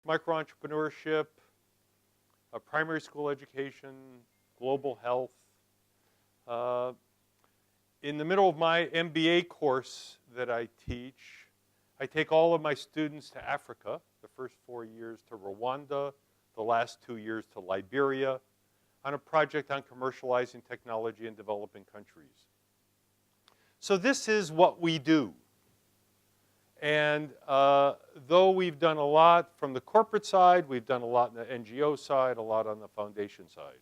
micro-entrepreneurship, primary school education, global health. In the middle of my MBA course that I teach, I take all of my students to Africa, the first 4 years to Rwanda, the last 2 years to Liberia, on a project on commercializing technology in developing countries. So this is what we do. And though we've done a lot from the corporate side, we've done a lot on the NGO side, a lot on the foundation side.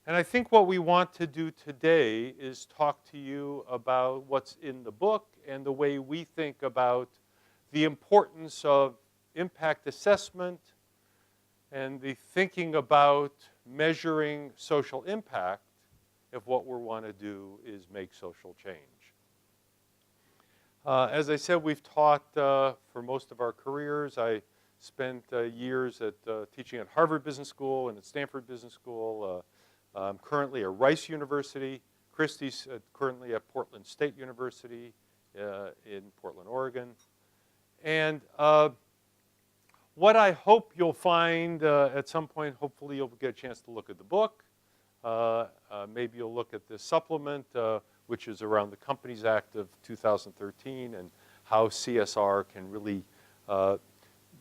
And I think what we want to do today is talk to you about what's in the book and the way we think about the importance of impact assessment and the thinking about measuring social impact if what we want to do is make social change. As I said, we've taught for most of our careers. I spent years at teaching at Harvard Business School and at Stanford Business School. I'm currently at Rice University. Christy's currently at Portland State University in Portland, Oregon. And what I hope you'll find at some point, hopefully you'll get a chance to look at the book. Maybe you'll look at this supplement, which is around the Companies Act of 2013 and how CSR can really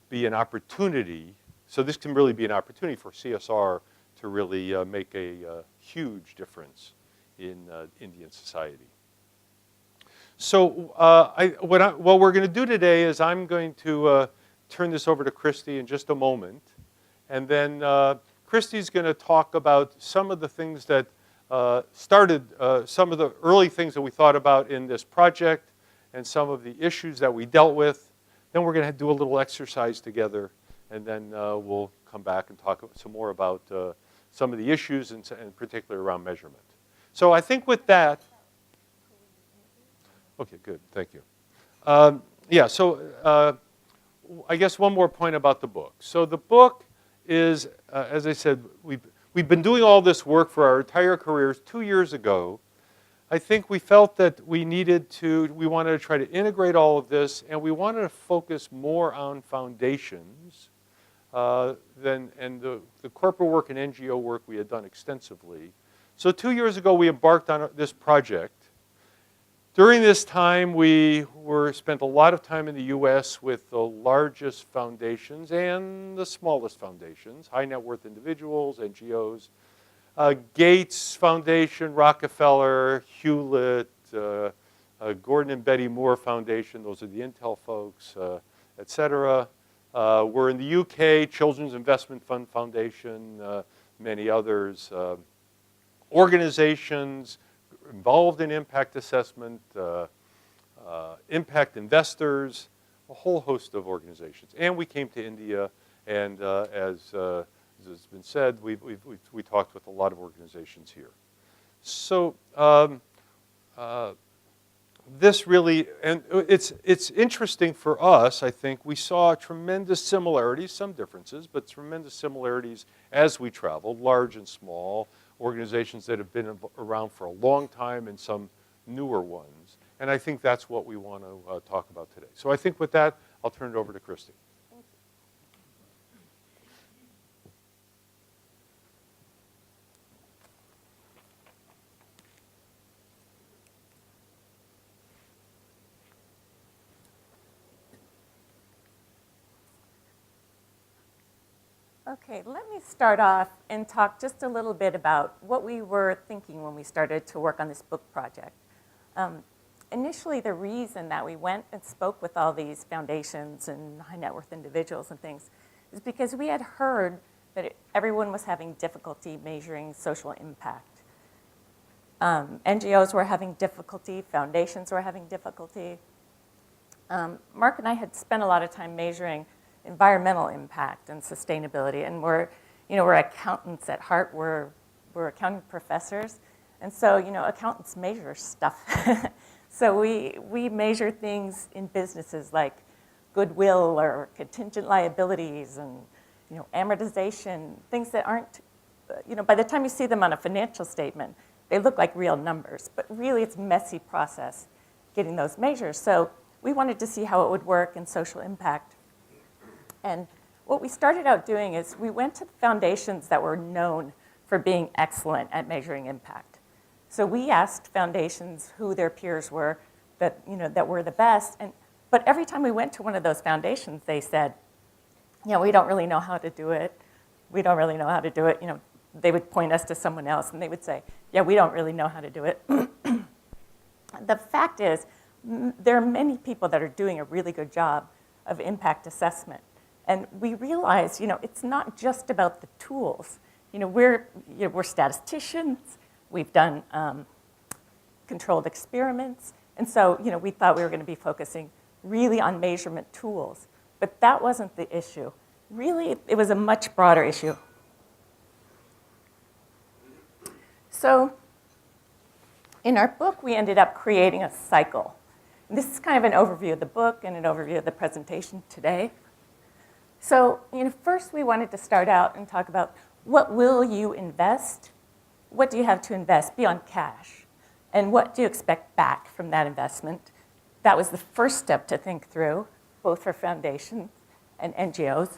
be an opportunity. So this can really be an opportunity for CSR to really make a huge difference in Indian society. So what we're going to do today is I'm going to turn this over to Christy in just a moment. And then Christy's going to talk about some of the things that started, some of the early things that we thought about in this project and some of the issues that we dealt with. Then we're going to do a little exercise together, and then we'll come back and talk some more about some of the issues, and particularly around measurement. So I think with that, okay, good, thank you. Yeah, so I guess one more point about the book. So the book is, as I said, we've been doing all this work for our entire careers. 2 years ago, I think we felt that we wanted to try to integrate all of this, and we wanted to focus more on foundations and the corporate work and NGO work we had done extensively. So 2 years ago, we embarked on this project. During this time, we spent a lot of time in the US with the largest foundations and the smallest foundations, high net worth individuals, NGOs, Gates Foundation, Rockefeller, Hewlett, Gordon and Betty Moore Foundation, those are the Intel folks, et cetera. We're in the UK, Children's Investment Fund Foundation, many others, organizations involved in impact assessment, impact investors, a whole host of organizations. And we came to India, and as has been said, we talked with a lot of organizations here. So this really, and it's interesting for us, I think, we saw tremendous similarities, some differences, but tremendous similarities as we traveled, large and small, organizations that have been around for a long time and some newer ones. And I think that's what we want to talk about today. So I think with that, I'll turn it over to Christy. Okay, let me start off and talk just a little bit about what we were thinking when we started to work on this book project. Initially, the reason that we went and spoke with all these foundations and high net worth individuals and things is because we had heard that everyone was having difficulty measuring social impact. NGOs were having difficulty, foundations were having difficulty. Mark and I had spent a lot of time measuring environmental impact and sustainability, and we're accountants at heart. We're accounting professors, and so accountants measure stuff. So we measure things in businesses like goodwill or contingent liabilities and amortization, things that aren't by the time you see them on a financial statement, they look like real numbers, but really it's a messy process getting those measures. So we wanted to see how it would work in social impact. And what we started out doing is we went to the foundations that were known for being excellent at measuring impact. So we asked foundations who their peers were that, that were the best. But every time we went to one of those foundations, they said, we don't really know how to do it. We don't really know how to do it. They would point us to someone else, and they would say, we don't really know how to do it. The fact is, there are many people that are doing a really good job of impact assessment. And we realize, it's not just about the tools. We're statisticians. We've done controlled experiments. And so, we thought we were going to be focusing really on measurement tools. But that wasn't the issue. Really, it was a much broader issue. So in our book, we ended up creating a cycle. And this is kind of an overview of the book and an overview of the presentation today. So first we wanted to start out and talk about what will you invest? What do you have to invest beyond cash? And what do you expect back from that investment? That was the first step to think through, both for foundations and NGOs.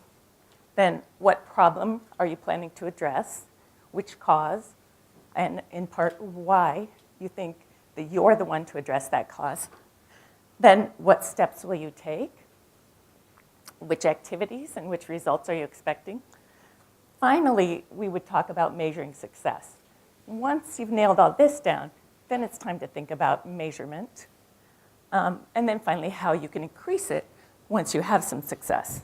Then what problem are you planning to address? Which cause? And in part, why you think that you're the one to address that cause. Then what steps will you take? Which activities and which results are you expecting? Finally, we would talk about measuring success. Once you've nailed all this down, then it's time to think about measurement. And then finally, how you can increase it once you have some success.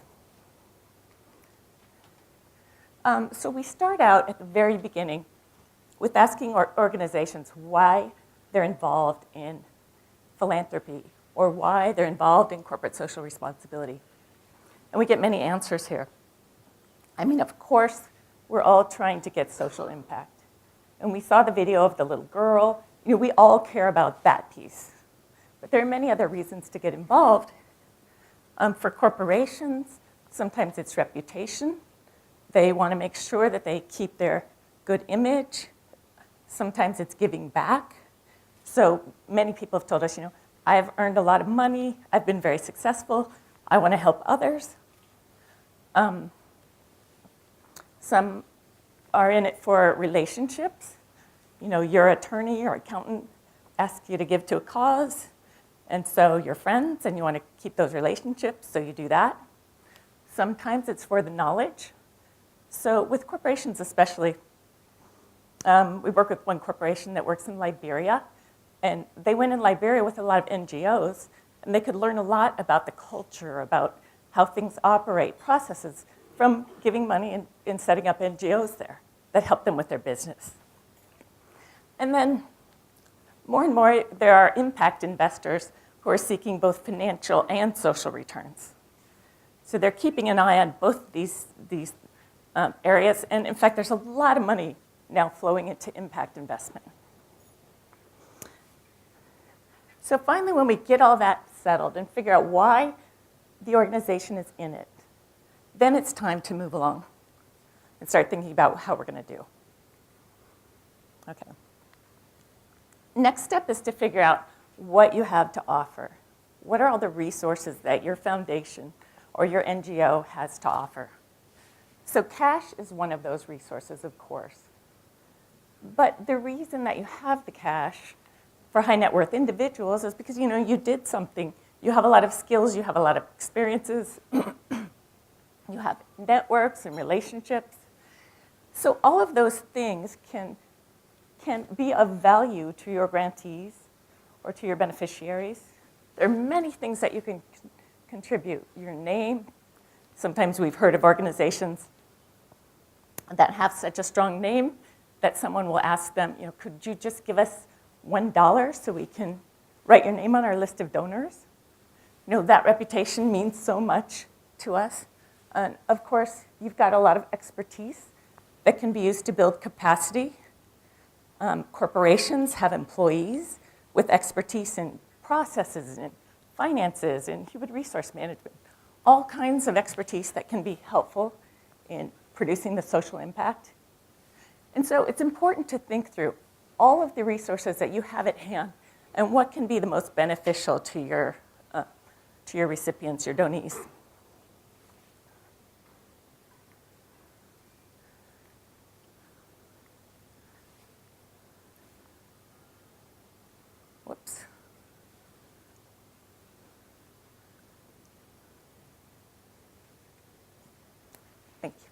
So we start out at the very beginning with asking organizations why they're involved in philanthropy or why they're involved in corporate social responsibility. And we get many answers here. Of course, we're all trying to get social impact. And we saw the video of the little girl. We all care about that piece. But there are many other reasons to get involved. For corporations, sometimes it's reputation. They want to make sure that they keep their good image. Sometimes it's giving back. So many people have told us, I've earned a lot of money. I've been very successful. I want to help others. Some are in it for relationships. Your attorney or accountant asks you to give to a cause, and so you're friends, and you want to keep those relationships, so you do that. Sometimes it's for the knowledge. So with corporations especially, we work with one corporation that works in Liberia, and they went in Liberia with a lot of NGOs, and they could learn a lot about the culture, about how things operate, processes, from giving money and setting up NGOs there that help them with their business. And then more and more, there are impact investors who are seeking both financial and social returns. So they're keeping an eye on both these areas. And in fact, there's a lot of money now flowing into impact investment. So finally, when we get all that settled and figure out why the organization is in it, then it's time to move along and start thinking about how we're going to do. Okay. Next step is to figure out what you have to offer. What are all the resources that your foundation or your NGO has to offer? So cash is one of those resources, of course. But the reason that you have the cash for high net worth individuals is because you did something. You have a lot of skills, you have a lot of experiences, you have networks and relationships. So all of those things can be of value to your grantees or to your beneficiaries. There are many things that you can contribute. Your name. Sometimes we've heard of organizations that have such a strong name that someone will ask them, could you just give us $1 so we can write your name on our list of donors? That reputation means so much to us. And of course, you've got a lot of expertise that can be used to build capacity. Corporations have employees with expertise in processes and finances and human resource management, all kinds of expertise that can be helpful in producing the social impact. And so it's important to think through all of the resources that you have at hand and what can be the most beneficial to your recipients, your donees. Thank you.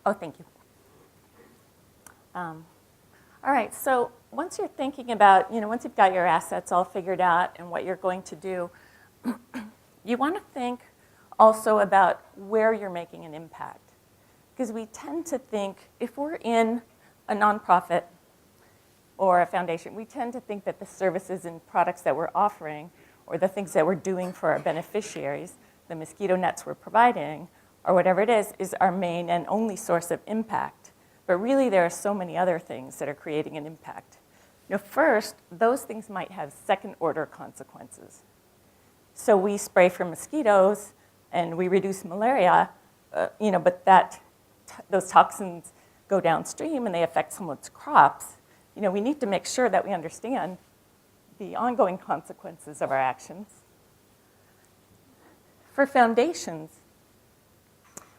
Oh, thank you. All right, so once you're thinking about, once you've got your assets all figured out and what you're going to do, you want to think also about where you're making an impact. Because we tend to think, if we're in a nonprofit or a foundation, we tend to think that the services and products that we're offering or the things that we're doing for our beneficiaries, the mosquito nets we're providing, or whatever it is our main and only source of impact. But really, there are so many other things that are creating an impact. First, those things might have second-order consequences. So we spray for mosquitoes, and we reduce malaria, but those toxins go downstream, and they affect someone's crops. We need to make sure that we understand the ongoing consequences of our actions. For foundations,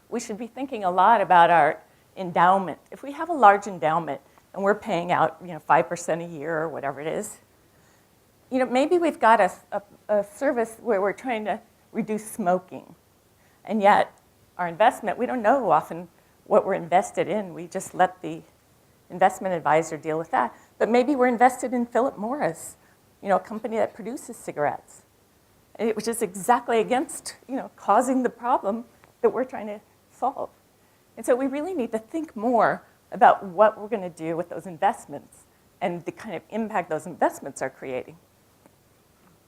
we should be thinking a lot about our endowment. If we have a large endowment and we're paying out 5% a year or whatever it is, maybe we've got a service where we're trying to reduce smoking. And yet our investment, we don't know often what we're invested in. We just let the investment advisor deal with that. But maybe we're invested in Philip Morris, a company that produces cigarettes, which is exactly against causing the problem that we're trying to solve. And so we really need to think more about what we're going to do with those investments and the kind of impact those investments are creating.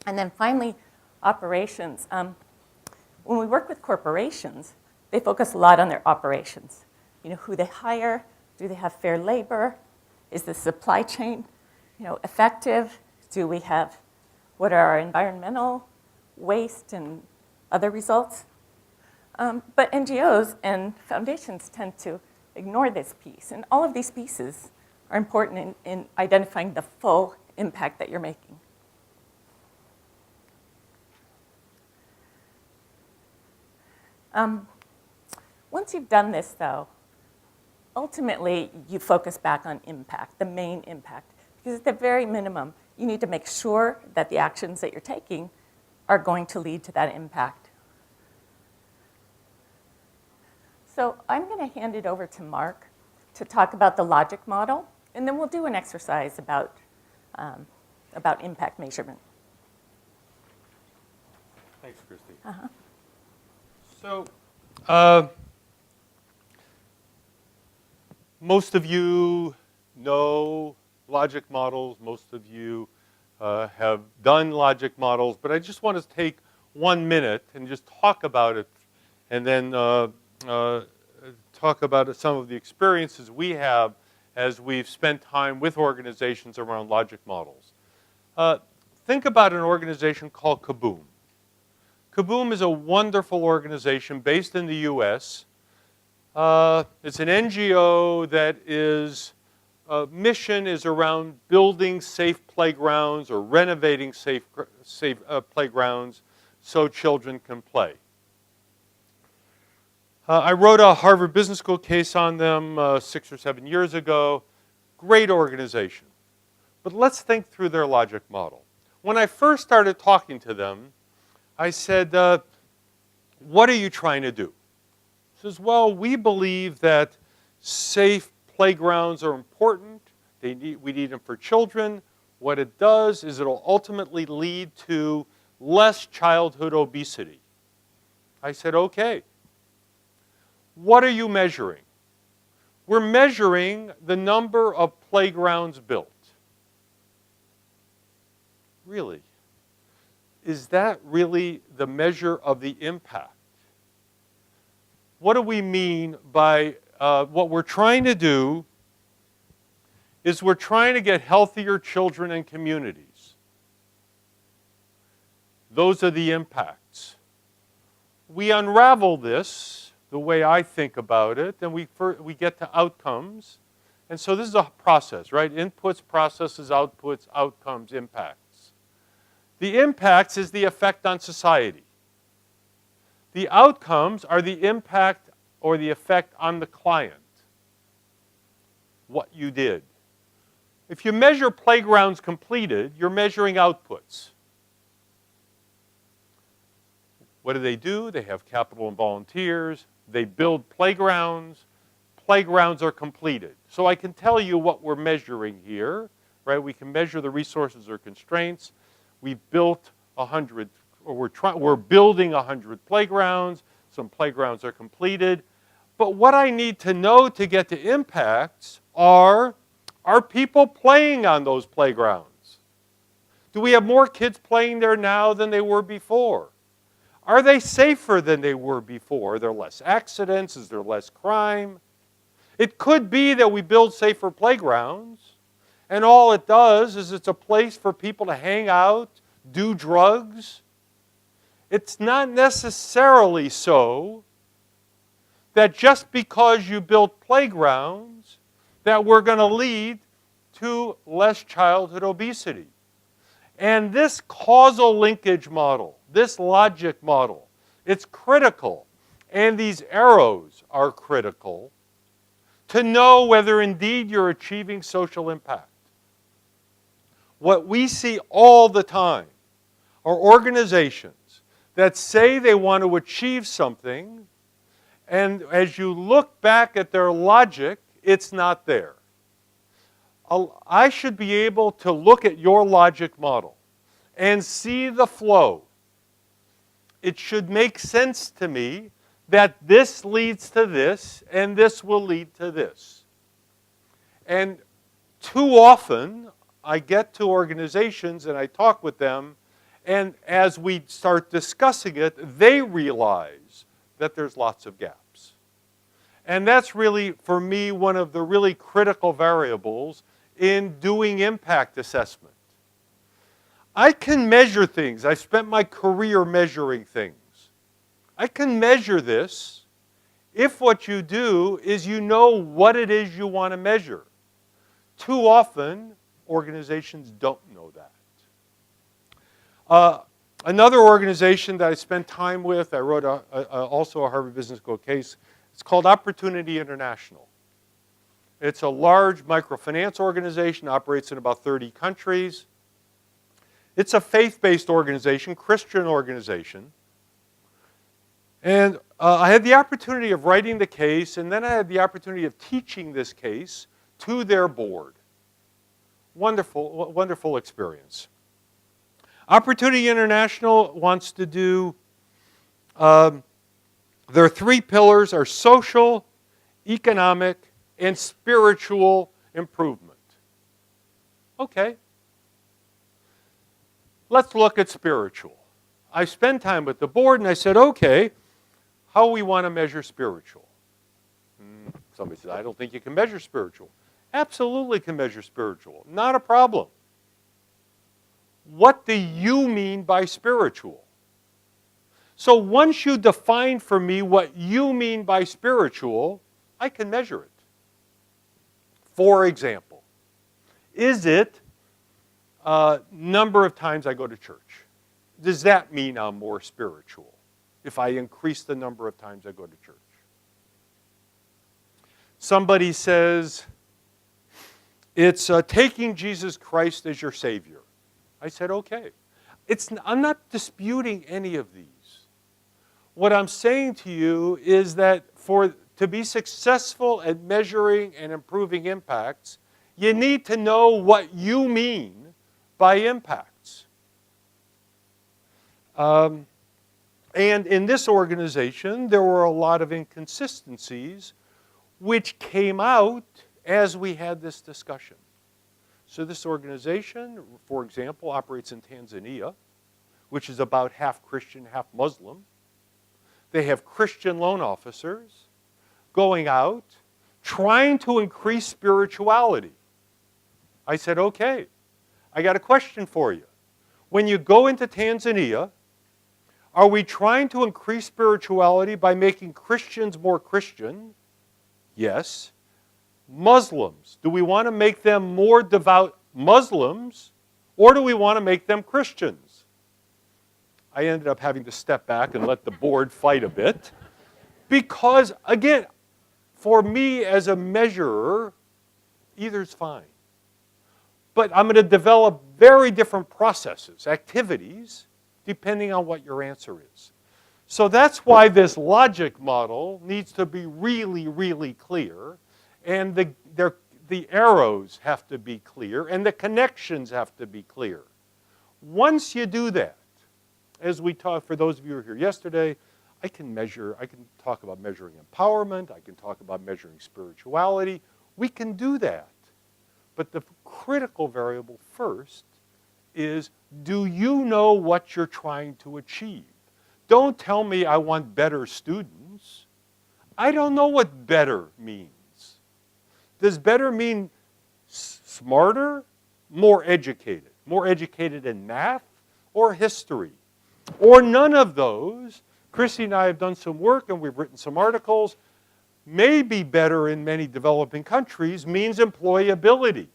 And then finally, operations. When we work with corporations, they focus a lot on their operations. Who they hire, do they have fair labor? Is the supply chain effective? What are our environmental waste and other results? But NGOs and foundations tend to ignore this piece. And all of these pieces are important in identifying the full impact that you're making. Once you've done this, though, ultimately you focus back on impact, the main impact. Because at the very minimum, you need to make sure that the actions that you're taking are going to lead to that impact. So I'm going to hand it over to Mark to talk about the logic model, and then we'll do an exercise about impact measurement. Thanks, Christy. Uh-huh. So most of you know logic models. Most of you have done logic models. But I just want to take 1 minute and just talk about it, and then talk about some of the experiences we have as we've spent time with organizations around logic models. Think about an organization called Kaboom. Kaboom is a wonderful organization based in the US. It's an NGO that mission is around building safe playgrounds or renovating safe playgrounds so children can play. I wrote a Harvard Business School case on them 6 or 7 years ago. Great organization. But let's think through their logic model. When I first started talking to them, I said, what are you trying to do? He says, well, we believe that safe playgrounds are important. We need them for children. What it does is it'll ultimately lead to less childhood obesity. I said, okay. What are you measuring? We're measuring the number of playgrounds built. Really? Is that really the measure of the impact? What do we mean by what we're trying to do is we're trying to get healthier children and communities. Those are the impacts. We unravel this the way I think about it, and we get to outcomes. And so this is a process, right? Inputs, processes, outputs, outcomes, impacts. The impacts is the effect on society. The outcomes are the impact or the effect on the client, what you did. If you measure playgrounds completed, you're measuring outputs. What do? They have capital and volunteers. They build playgrounds. Playgrounds are completed. So I can tell you what we're measuring here, right? We can measure the resources or constraints. We've built 100, or we're building 100 playgrounds. Some playgrounds are completed. But what I need to know to get to impacts are people playing on those playgrounds? Do we have more kids playing there now than they were before? Are they safer than they were before? Are there less accidents? Is there less crime? It could be that we build safer playgrounds, and all it does is it's a place for people to hang out, do drugs. It's not necessarily so that just because you built playgrounds that we're going to lead to less childhood obesity. And this causal linkage model, this logic model, it's critical. And these arrows are critical to know whether indeed you're achieving social impact. What we see all the time are organizations that say they want to achieve something, and as you look back at their logic, it's not there. I should be able to look at your logic model and see the flow. It should make sense to me that this leads to this and this will lead to this. And too often, I get to organizations and I talk with them, and as we start discussing it, they realize that there's lots of gaps. And that's really, for me, one of the really critical variables in doing impact assessment. I can measure things. I spent my career measuring things. I can measure this if what you do is you know what it is you want to measure. Too often, organizations don't know that. Another organization that I spent time with, I wrote also a Harvard Business School case, it's called Opportunity International. It's a large microfinance organization, operates in about 30 countries. It's a faith-based organization, Christian organization. And I had the opportunity of writing the case, and then I had the opportunity of teaching this case to their board. Wonderful, wonderful experience. Opportunity International wants to do, their three pillars are social, economic, and spiritual improvement. Okay. Let's look at spiritual. I spent time with the board and I said, okay, how we want to measure spiritual? Somebody said, I don't think you can measure spiritual. Absolutely can measure spiritual. Not a problem. What do you mean by spiritual? So once you define for me what you mean by spiritual, I can measure it. For example, is it number of times I go to church? Does that mean I'm more spiritual if I increase the number of times I go to church? Somebody says, it's taking Jesus Christ as your Savior. I said, okay. I'm not disputing any of these. What I'm saying to you is that to be successful at measuring and improving impacts, you need to know what you mean by impacts. And in this organization, there were a lot of inconsistencies which came out as we had this discussion. So this organization, for example, operates in Tanzania, which is about half Christian, half Muslim. They have Christian loan officers going out, trying to increase spirituality. I said, okay, I got a question for you. When you go into Tanzania, are we trying to increase spirituality by making Christians more Christian? Yes. Muslims, do we want to make them more devout Muslims, or do we want to make them Christians? I ended up having to step back and let the board fight a bit. Because, again, for me as a measurer, either's fine. But I'm going to develop very different processes, activities, depending on what your answer is. So that's why this logic model needs to be really, really clear. And the arrows have to be clear, and the connections have to be clear. Once you do that, as we talked, for those of you who were here yesterday, I can talk about measuring empowerment, I can talk about measuring spirituality. We can do that. But the critical variable first is, do you know what you're trying to achieve? Don't tell me I want better students. I don't know what better means. Does better mean smarter, more educated in math or history, or none of those? Christy and I have done some work and we've written some articles. Maybe better in many developing countries means employability.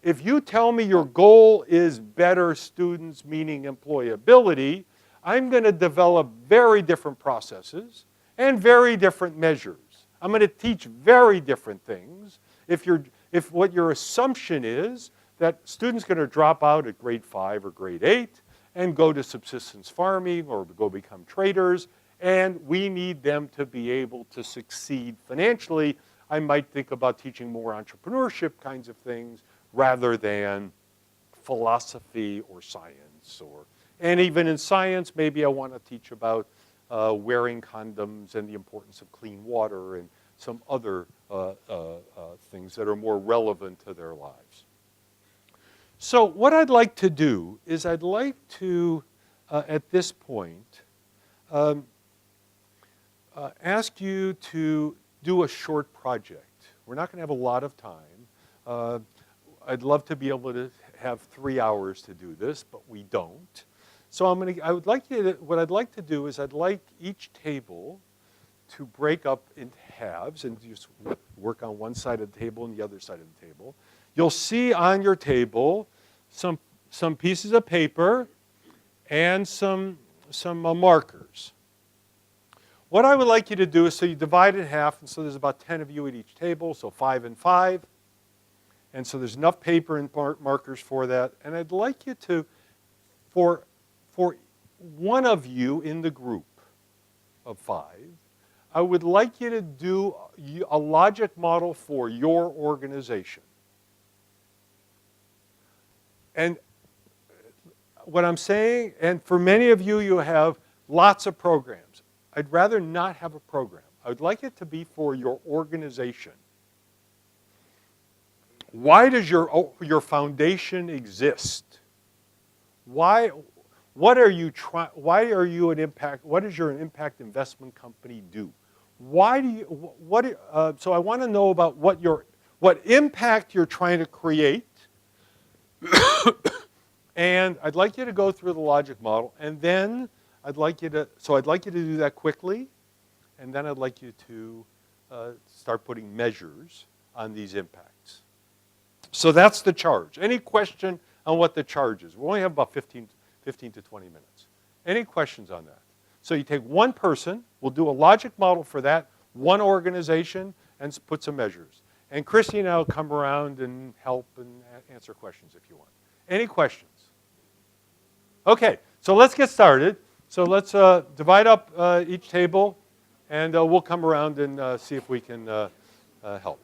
If you tell me your goal is better students, meaning employability, I'm going to develop very different processes and very different measures. I'm going to teach very different things. If what your assumption is that students are going to drop out at grade 5 or grade 8 and go to subsistence farming or go become traders, and we need them to be able to succeed financially, I might think about teaching more entrepreneurship kinds of things rather than philosophy or science. And even in science, maybe I want to teach about wearing condoms and the importance of clean water and some other things that are more relevant to their lives. So what I'd like to do is I'd like to, at this point, ask you to do a short project. We're not going to have a lot of time. I'd love to be able to have 3 hours to do this, but we don't. So what I'd like to do is I'd like each table to break up into halves and just work on one side of the table and the other side of the table. You'll see on your table some pieces of paper and some markers. What I would like you to do is, so you divide it in half, and so there's about 10 of you at each table, so 5 and 5. And so there's enough paper and markers for that. And I'd like you to, for one of you in the group of 5, I would like you to do a logic model for your organization. And what I'm saying, and for many of you, you have lots of programs. I'd rather not have a program. I would like it to be for your organization. Why does your foundation exist? Why are you an impact? What does your impact investment company do? So I want to know about what impact you're trying to create. And I'd like you to go through the logic model, and then I'd like you to do that quickly, and then I'd like you to start putting measures on these impacts. So that's the charge. Any question on what the charge is? We only have about 15 to 20 minutes. Any questions on that? So you take one person, we'll do a logic model for that, one organization, and put some measures. And Christy and I will come around and help and answer questions if you want. Any questions? Okay, so let's get started. So let's divide up each table, and we'll come around and see if we can help.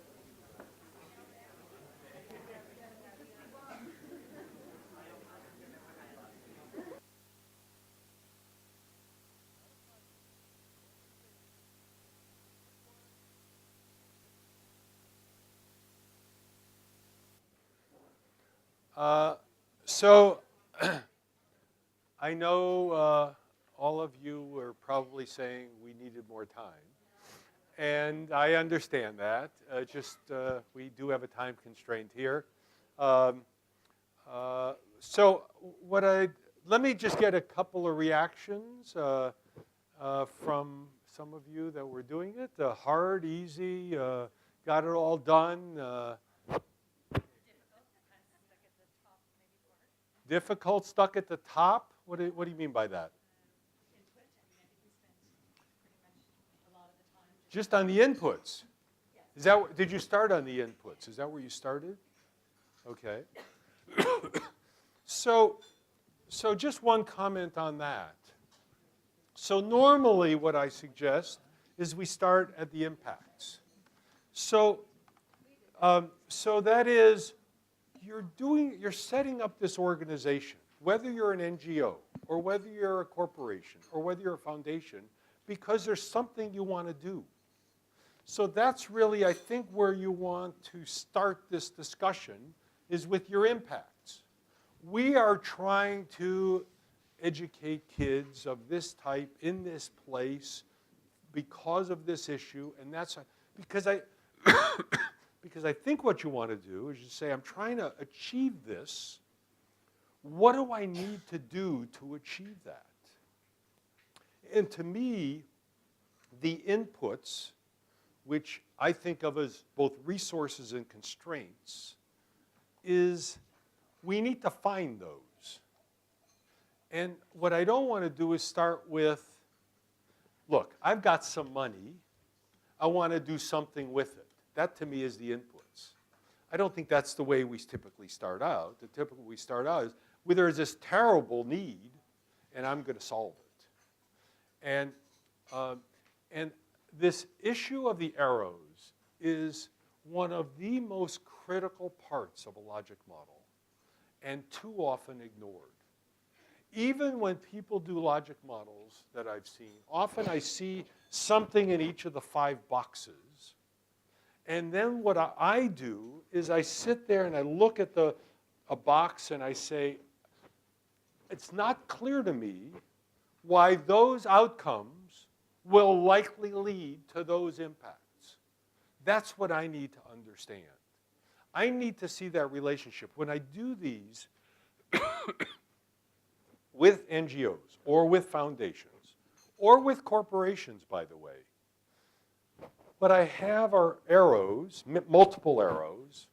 So I know all of you were probably saying we needed more time. And I understand that. We do have a time constraint here. So let me just get a couple of reactions from some of you that were doing it. Hard, easy, got it all done. Difficult, stuck at the top. What do you mean by that? Input. I mean, I think we spend pretty much a lot of the time Just on the inputs. yes. Is that, did you start on the inputs? Is that where you started? Okay. So just one comment on that. So normally what I suggest is we start at the impacts. So that is, you're setting up this organization, whether you're an NGO or whether you're a corporation or whether you're a foundation, because there's something you want to do. So that's really, I think, where you want to start this discussion is with your impacts. We are trying to educate kids of this type in this place because of this issue, and that's because because I think what you want to do is you say, I'm trying to achieve this. What do I need to do to achieve that? And to me, the inputs, which I think of as both resources and constraints, is we need to find those. And what I don't want to do is start with, look, I've got some money. I want to do something with it. That, to me, is the inputs. I don't think that's the way we typically start out. The typical we start out is, well, there's this terrible need, and I'm going to solve it. And this issue of the arrows is one of the most critical parts of a logic model, and too often ignored. Even when people do logic models that I've seen, often I see something in each of the 5 boxes. And then what I do is I sit there and I look at a box and I say, it's not clear to me why those outcomes will likely lead to those impacts. That's what I need to understand. I need to see that relationship. When I do these with NGOs or with foundations or with corporations, by the way, what I have are arrows, multiple arrows,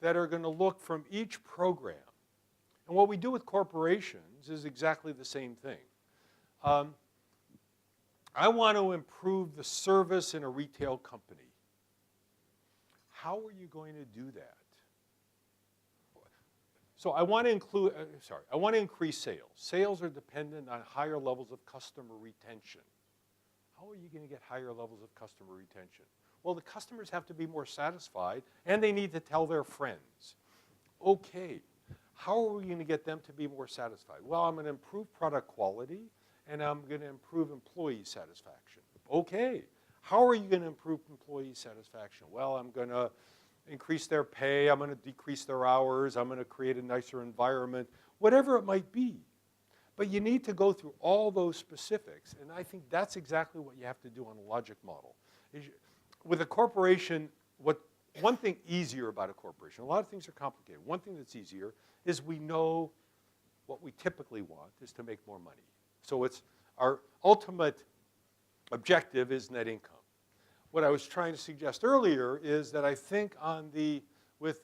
that are going to look from each program. And what we do with corporations is exactly the same thing. I want to improve the service in a retail company. How are you going to do that? So I want to increase sales. Sales are dependent on higher levels of customer retention. How are you going to get higher levels of customer retention? Well, the customers have to be more satisfied, and they need to tell their friends. Okay, how are we going to get them to be more satisfied? Well, I'm going to improve product quality, and I'm going to improve employee satisfaction. Okay, how are you going to improve employee satisfaction? Well, I'm going to increase their pay, I'm going to decrease their hours, I'm going to create a nicer environment, whatever it might be. But you need to go through all those specifics, and I think that's exactly what you have to do on a logic model. With a corporation, one thing easier about a corporation, a lot of things are complicated. One thing that's easier is we know what we typically want is to make more money. So it's our ultimate objective is net income. What I was trying to suggest earlier is that I think with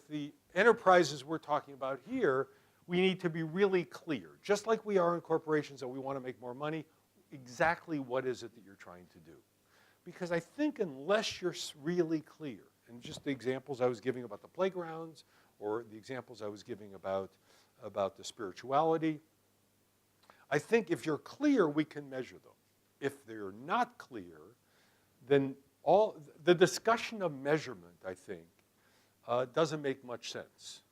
the enterprises we're talking about here, we need to be really clear, just like we are in corporations that we want to make more money, exactly what is it that you're trying to do. Because I think unless you're really clear, and just the examples I was giving about the playgrounds or the examples I was giving about the spirituality, I think if you're clear, we can measure them. If they're not clear, then the discussion of measurement, I think, doesn't make much sense.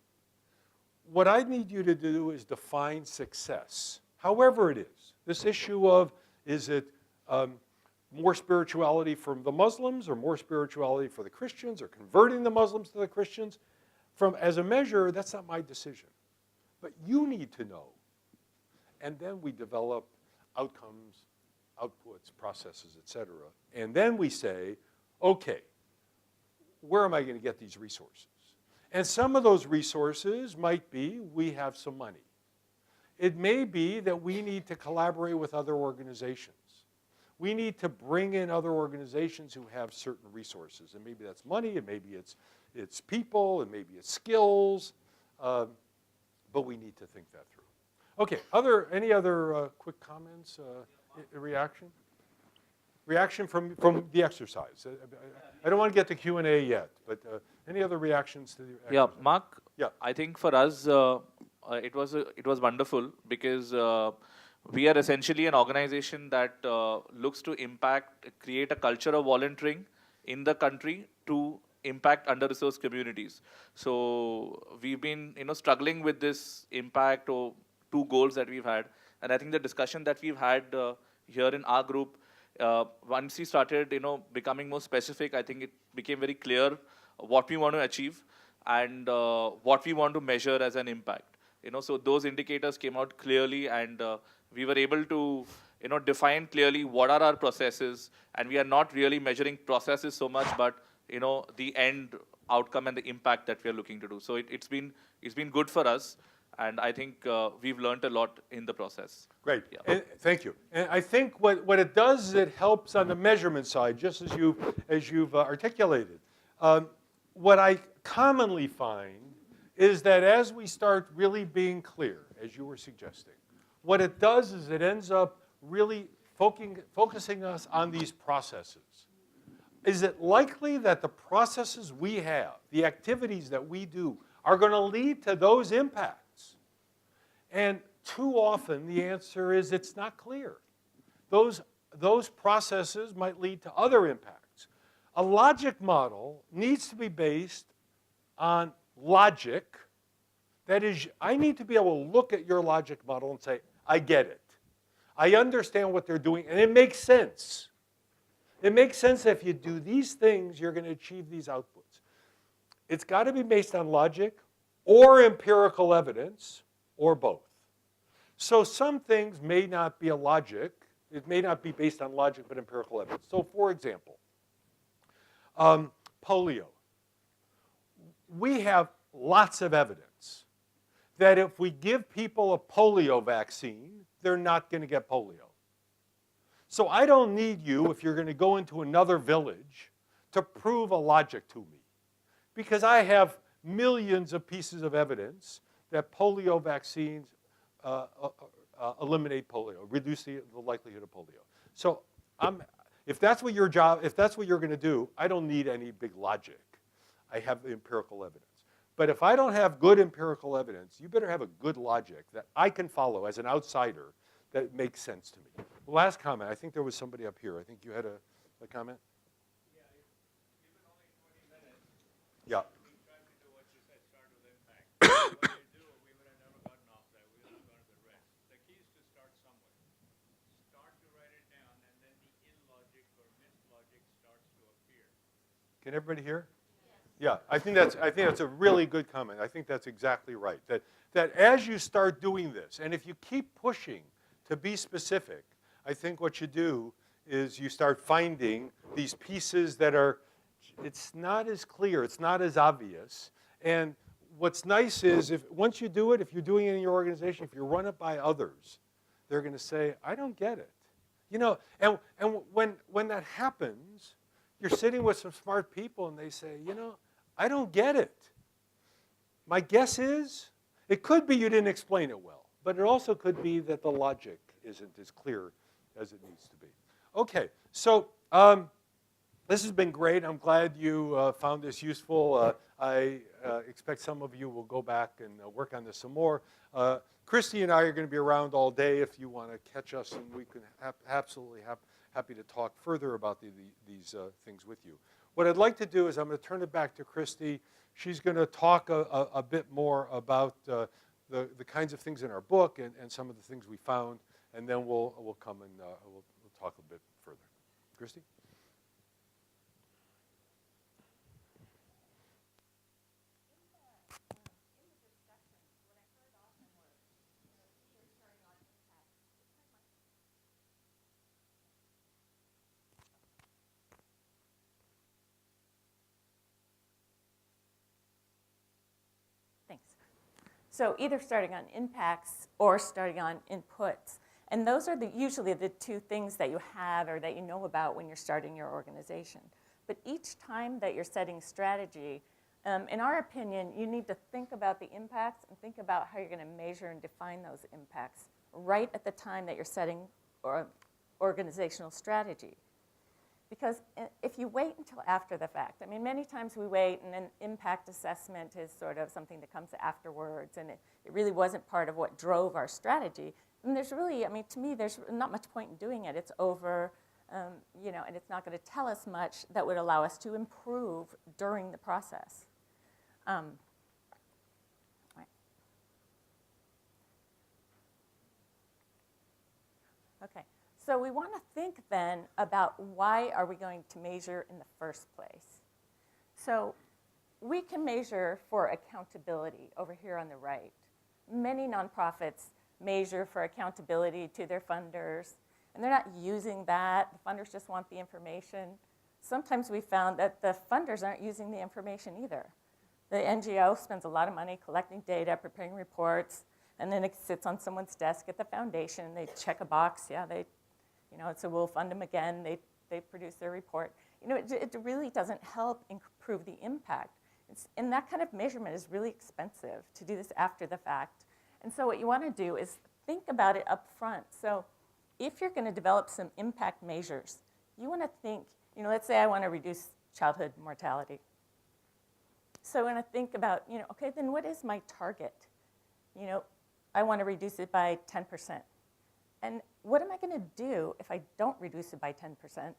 What I need you to do is define success, however it is. This issue of, is it more spirituality from the Muslims or more spirituality for the Christians or converting the Muslims to the Christians? As a measure, that's not my decision. But you need to know. And then we develop outcomes, outputs, processes, et cetera. And then we say, okay, where am I going to get these resources? And some of those resources might be we have some money. It may be that we need to collaborate with other organizations. We need to bring in other organizations who have certain resources. And maybe that's money, and maybe it's people, and maybe it's skills. But we need to think that through. Okay, any other quick comments, reaction? Reaction from the exercise. I don't want to get to Q&A yet, but any other reactions to the exercise? Yeah, Mark. Yeah. I think for us, it was wonderful because we are essentially an organization that looks to create a culture of volunteering in the country to impact under-resourced communities. So we've been, struggling with this impact or two goals that we've had, and I think the discussion that we've had here in our group, once we started, becoming more specific, I think it became very clear what we want to achieve and what we want to measure as an impact. So those indicators came out clearly, and we were able to, define clearly what are our processes, and we are not really measuring processes so much, but the end outcome and the impact that we are looking to do. So it's been good for us, and I think we've learned a lot in the process. Great. Yeah. And thank you. And I think what it does is it helps on the measurement side, just as you've articulated. What I commonly find is that as we start really being clear, as you were suggesting, what it does is it ends up really focusing us on these processes. Is it likely that the processes we have, the activities that we do, are going to lead to those impacts? And too often the answer is it's not clear. Those processes might lead to other impacts. A logic model needs to be based on logic. That is, I need to be able to look at your logic model and say, I get it. I understand what they're doing, and it makes sense. It makes sense if you do these things, you're going to achieve these outputs. It's got to be based on logic or empirical evidence or both. So some things may not be a logic. It may not be based on logic but empirical evidence. So for example, polio. We have lots of evidence that if we give people a polio vaccine, they're not going to get polio. So I don't need you, if you're going to go into another village, to prove a logic to me. Because I have millions of pieces of evidence that polio vaccines eliminate polio, reduce the likelihood of polio. So if that's what you're going to do, I don't need any big logic. I have the empirical evidence. But if I don't have good empirical evidence, you better have a good logic that I can follow as an outsider that makes sense to me. Last comment, I think there was somebody up here. I think you had a comment? Yeah, given only 20 minutes, yeah. we tried to do what you said, start with impact. What you do, we would have never gotten off that. We would have gone to the rest. The key is to start somewhere. Start to write it down, and then the illogic or mislogic starts to appear. Can everybody hear? Yeah, I think that's a really good comment. I think that's exactly right. That as you start doing this, and if you keep pushing to be specific, I think what you do is you start finding these pieces that it's not as clear, it's not as obvious. And what's nice is once you do it, if you're doing it in your organization, if you run it by others, they're going to say, I don't get it. And when that happens, you're sitting with some smart people and they say, I don't get it. My guess is, it could be you didn't explain it well, but it also could be that the logic isn't as clear as it needs to be. Okay, so this has been great. I'm glad you found this useful. I expect some of you will go back and work on this some more. Christy and I are going to be around all day if you want to catch us, and we can absolutely happy to talk further about these things with you. What I'd like to do is I'm going to turn it back to Christy. She's going to talk a bit more about the kinds of things in our book and some of the things we found, and then we'll come and we'll talk a bit further. Christy? Thanks. So either starting on impacts or starting on inputs. And those are usually the two things that you have or that you know about when you're starting your organization. But each time that you're setting strategy, In our opinion, you need to think about the impacts and think about how you're going to measure and define those impacts right at the time that you're setting or organizational strategy. Because if you wait until after the fact, I mean, many times we wait and then impact assessment is sort of something that comes afterwards, and it really wasn't part of what drove our strategy. And there's really, I mean, to me, there's not much point in doing it. It's over, you know, and it's not going to tell us much that would allow us to improve during the process. Right. Okay. So we want to think then about why are we going to measure in the first place. So we can measure for accountability over here on the right. Many nonprofits measure for accountability to their funders, and they're not using that. The funders just want the information. Sometimes we found that the funders aren't using the information either. The NGO spends a lot of money collecting data, preparing reports, and then it sits on someone's desk at the foundation. They check a box, yeah, you know, so we'll fund them again. They produce their report. You know, it really doesn't help improve the impact. And that kind of measurement is really expensive to do this after the fact. And so what you want to do is think about it up front. So if you're going to develop some impact measures, you want to think, you know, let's say I want to reduce childhood mortality. So I want to think about, you know, okay, then what is my target? You know, I want to reduce it by 10%. And what am I going to do if I don't reduce it by 10%?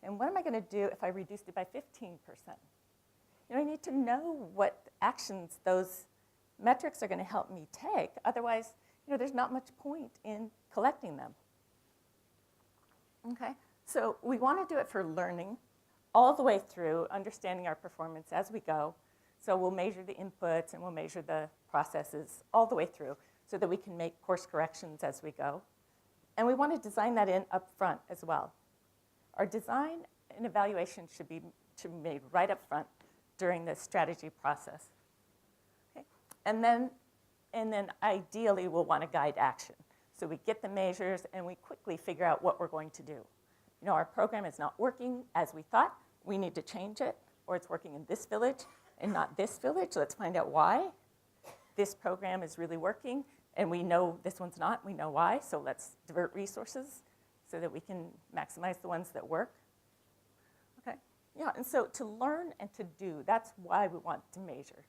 And what am I going to do if I reduce it by 15%? You know, I need to know what actions those metrics are going to help me take. Otherwise, you know, there's not much point in collecting them. Okay, so we want to do it for learning all the way through, understanding our performance as we go. So we'll measure the inputs and we'll measure the processes all the way through so that we can make course corrections as we go. And we want to design that in up front as well. Our design and evaluation should be made right up front during the strategy process. Okay? And then ideally we'll want to guide action. So we get the measures and we quickly figure out what we're going to do. You know, our program is not working as we thought. We need to change it, or it's working in this village and not this village. Let's find out why. This program is really working, and we know this one's not. We know why, so let's divert resources so that we can maximize the ones that work. Okay, yeah, and so to learn and to do, that's why we want to measure.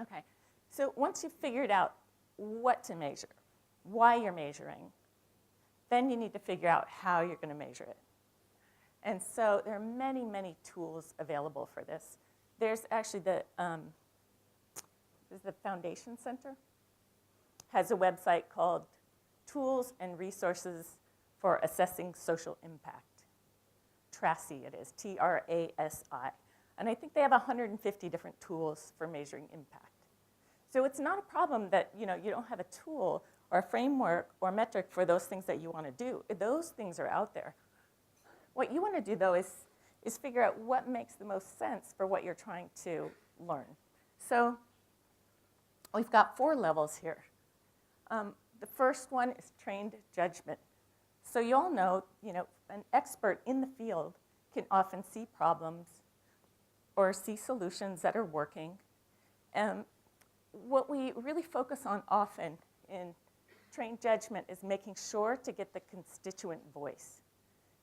Okay, so once you've figured out what to measure, why you're measuring, then you need to figure out how you're going to measure it. And so there are many, many tools available for this. There's actually the Foundation Center has a website called Tools and Resources for Assessing Social Impact. TRASI it is, T-R-A-S-I. And I think they have 150 different tools for measuring impact. So it's not a problem that you don't have a tool or a framework or metric for those things that you want to do. Those things are out there. What you want to do, though, is figure out what makes the most sense for what you're trying to learn. So we've got 4 levels here. The first one is trained judgment. So you all know, an expert in the field can often see problems or see solutions that are working. And what we really focus on often in trained judgment is making sure to get the constituent voice.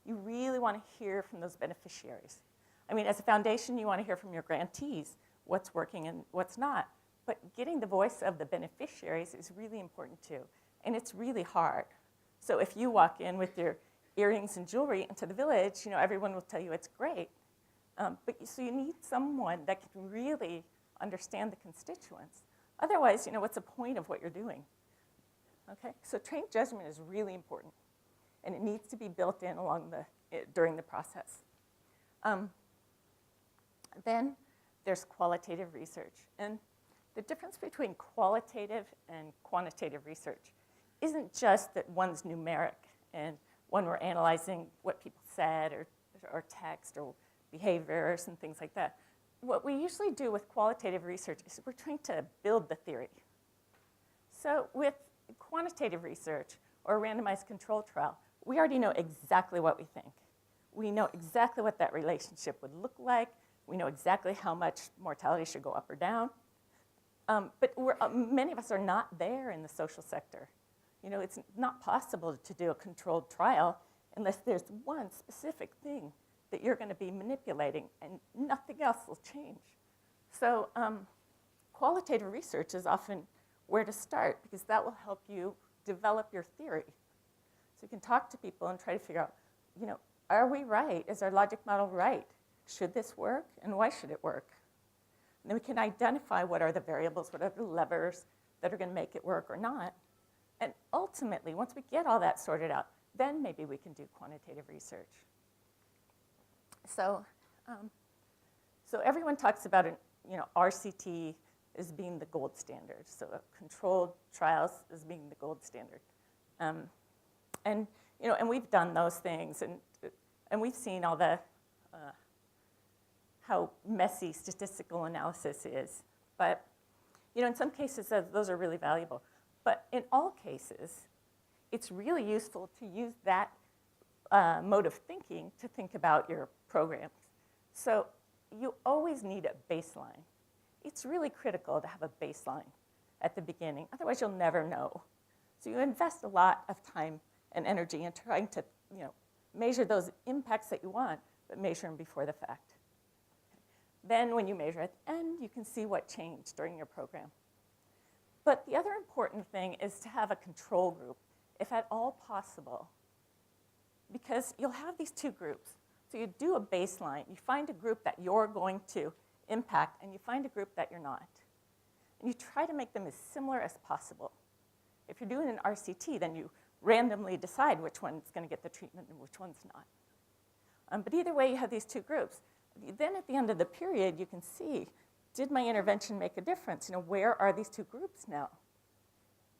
You really want to hear from those beneficiaries. I mean, as a foundation, you want to hear from your grantees what's working and what's not. But getting the voice of the beneficiaries is really important too. And it's really hard. So if you walk in with your earrings and jewelry into the village, everyone will tell you it's great. So you need someone that can really understand the constituents. Otherwise, what's the point of what you're doing? Okay, so trained judgment is really important, and it needs to be built in during the process. Then there's qualitative research, and the difference between qualitative and quantitative research isn't just that one's numeric and one we're analyzing what people said or text or behaviors and things like that. What we usually do with qualitative research is we're trying to build the theory. So with quantitative research or a randomized control trial, we already know exactly what we think. We know exactly what that relationship would look like. We know exactly how much mortality should go up or down. But many of us are not there in the social sector. It's not possible to do a controlled trial unless there's one specific thing that you're going to be manipulating, and nothing else will change. So qualitative research is often where to start, because that will help you develop your theory. So you can talk to people and try to figure out, are we right? Is our logic model right? Should this work, and why should it work? And then we can identify what are the variables, what are the levers that are going to make it work or not. And ultimately, once we get all that sorted out, then maybe we can do quantitative research. So, so everyone talks about RCT as being the gold standard. So controlled trials as being the gold standard. And we've done those things, and we've seen all the how messy statistical analysis is. But in some cases, those are really valuable. But in all cases, it's really useful to use that mode of thinking to think about your programs. So you always need a baseline. It's really critical to have a baseline at the beginning. Otherwise, you'll never know. So you invest a lot of time and energy in trying to measure those impacts that you want, but measure them before the fact. Then when you measure at the end, you can see what changed during your program. But the other important thing is to have a control group, if at all possible, because you'll have these two groups. So you do a baseline. You find a group that you're going to impact, and you find a group that you're not. And you try to make them as similar as possible. If you're doing an RCT, then you randomly decide which one's going to get the treatment and which one's not. But either way, you have these two groups. Then at the end of the period, you can see, did my intervention make a difference? Where are these two groups now?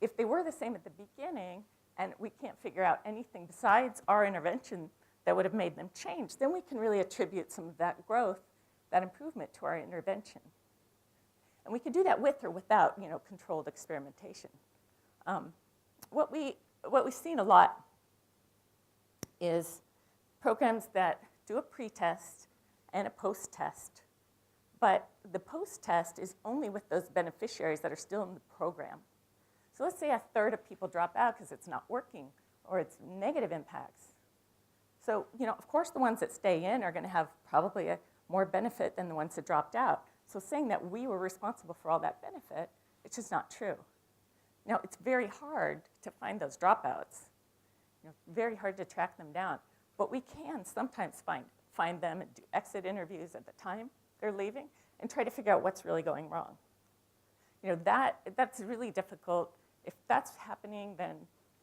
If they were the same at the beginning, and we can't figure out anything besides our intervention that would have made them change, then we can really attribute some of that growth, that improvement, to our intervention. And we can do that with or without, controlled experimentation. What we've seen a lot is programs that do a pre-test and a post-test. But the post-test is only with those beneficiaries that are still in the program. So let's say a third of people drop out because it's not working or it's negative impacts. So, of course, the ones that stay in are going to have probably more benefit than the ones that dropped out. So saying that we were responsible for all that benefit, it's just not true. Now, it's very hard to find those dropouts, very hard to track them down. But we can sometimes find them and do exit interviews at the time they're leaving and try to figure out what's really going wrong. That's really difficult. If that's happening, then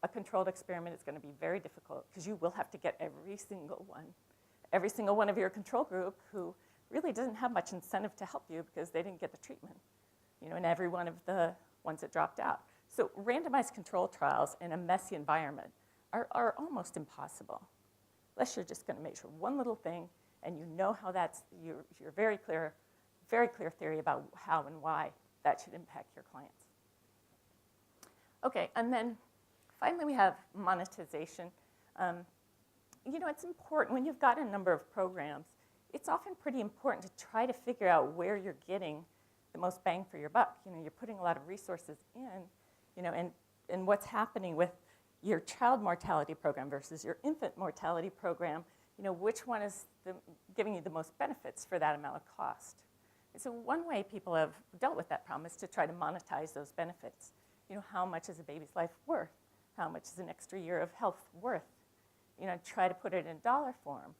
a controlled experiment is going to be very difficult, because you will have to get every single one of your control group who really doesn't have much incentive to help you because they didn't get the treatment, and every one of the ones that dropped out. So randomized control trials in a messy environment are almost impossible, unless you're just going to measure one little thing and how that's your very clear theory about how and why that should impact your clients. Okay, and then finally we have monetization. It's important when you've got a number of programs. It's often pretty important to try to figure out where you're getting the most bang for your buck. You're putting a lot of resources in, and what's happening with your child mortality program versus your infant mortality program. Which one is giving you the most benefits for that amount of cost? And so one way people have dealt with that problem is to try to monetize those benefits. How much is a baby's life worth? How much is an extra year of health worth? Try to put it in dollar form.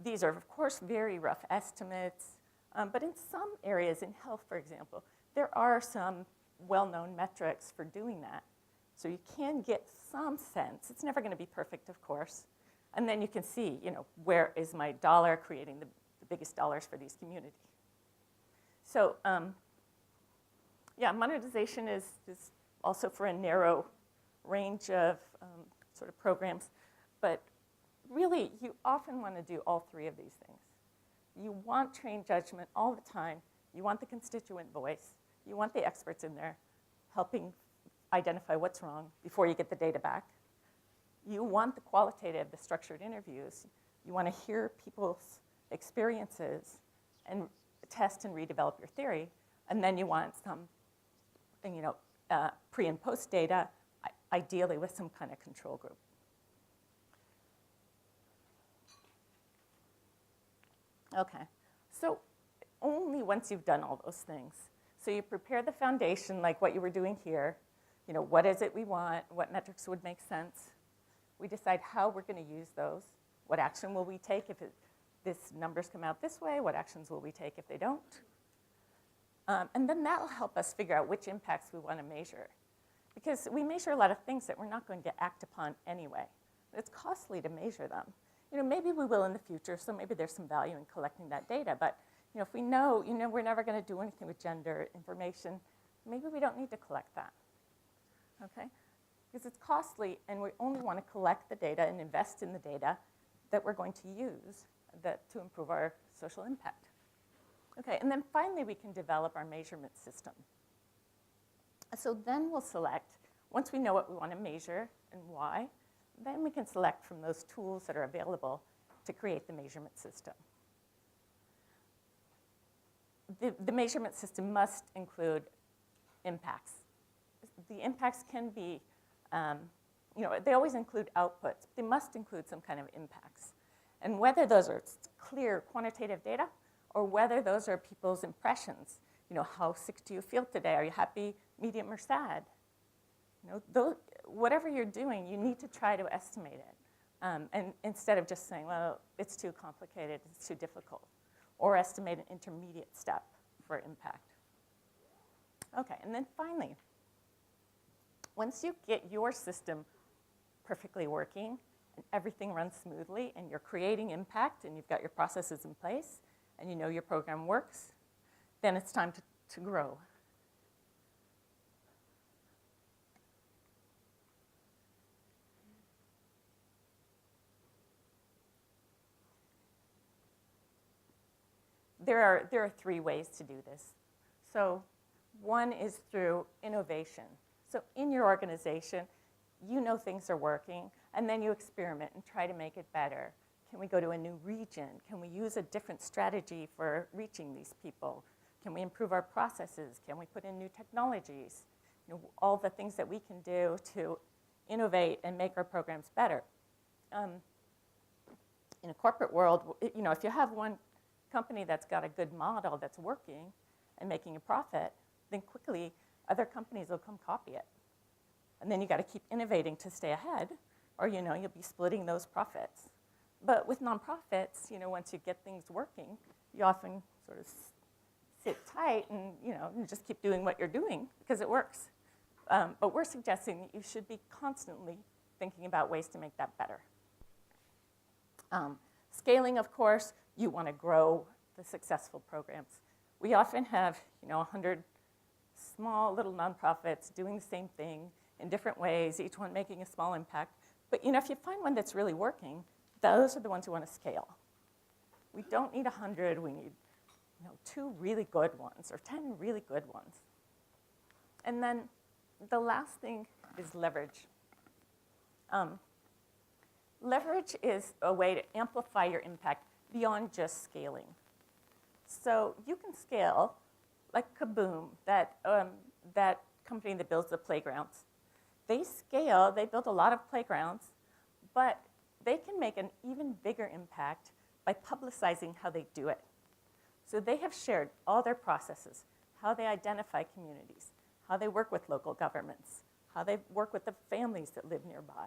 These are, of course, very rough estimates, but in some areas in health, for example, there are some well-known metrics for doing that. So you can get some sense. It's never going to be perfect, of course. And then you can see, where is my dollar creating the biggest dollars for these communities. So, monetization is also for a narrow range of sort of programs. But really, you often want to do all three of these things. You want trained judgment all the time. You want the constituent voice. You want the experts in there helping identify what's wrong before you get the data back. You want the qualitative, the structured interviews. You want to hear people's experiences and test and redevelop your theory. And then you want some, pre and post data, ideally with some kind of control group. Okay, so only once you've done all those things. So you prepare the foundation like what you were doing here. What is it we want? What metrics would make sense? We decide how we're going to use those. What action will we take if this numbers come out this way? What actions will we take if they don't? And then that'll help us figure out which impacts we want to measure. Because we measure a lot of things that we're not going to act upon anyway. It's costly to measure them. Maybe we will in the future, so maybe there's some value in collecting that data. But if we know, we're never going to do anything with gender information, maybe we don't need to collect that. Okay? Because it's costly, and we only want to collect the data and invest in the data that we're going to use to improve our social impact. Okay, and then finally we can develop our measurement system. So then we'll select, once we know what we want to measure and why, then we can select from those tools that are available to create the measurement system. The measurement system must include impacts. The impacts can be, they always include outputs. They must include some kind of impacts. And whether those are clear quantitative data or whether those are people's impressions, how sick do you feel today? Are you happy, medium, or sad? Whatever you're doing, you need to try to estimate it. And instead of just saying, well, it's too complicated, it's too difficult, or estimate an intermediate step for impact. Okay, and then finally, once you get your system perfectly working and everything runs smoothly and you're creating impact and you've got your processes in place and you know your program works, then it's time to grow. There are 3 ways to do this. So one is through innovation. So in your organization, you know things are working, and then you experiment and try to make it better. Can we go to a new region? Can we use a different strategy for reaching these people? Can we improve our processes? Can we put in new technologies? All the things that we can do to innovate and make our programs better. In a corporate world, if you have one company that's got a good model that's working and making a profit, then quickly other companies will come copy it. And then you got to keep innovating to stay ahead, or you'll be splitting those profits. But with nonprofits, once you get things working, you often sort of sit tight and you just keep doing what you're doing because it works. But we're suggesting that you should be constantly thinking about ways to make that better. Scaling, of course, you want to grow the successful programs. We often have 100 small little nonprofits doing the same thing in different ways, each one making a small impact. But if you find one that's really working, those are the ones you want to scale. We don't need 100, we need 2 really good ones or 10 really good ones. And then the last thing is leverage. Leverage is a way to amplify your impact beyond just scaling. So you can scale like Kaboom, that company that builds the playgrounds. They scale, they build a lot of playgrounds, but they can make an even bigger impact by publicizing how they do it. So they have shared all their processes, how they identify communities, how they work with local governments, how they work with the families that live nearby.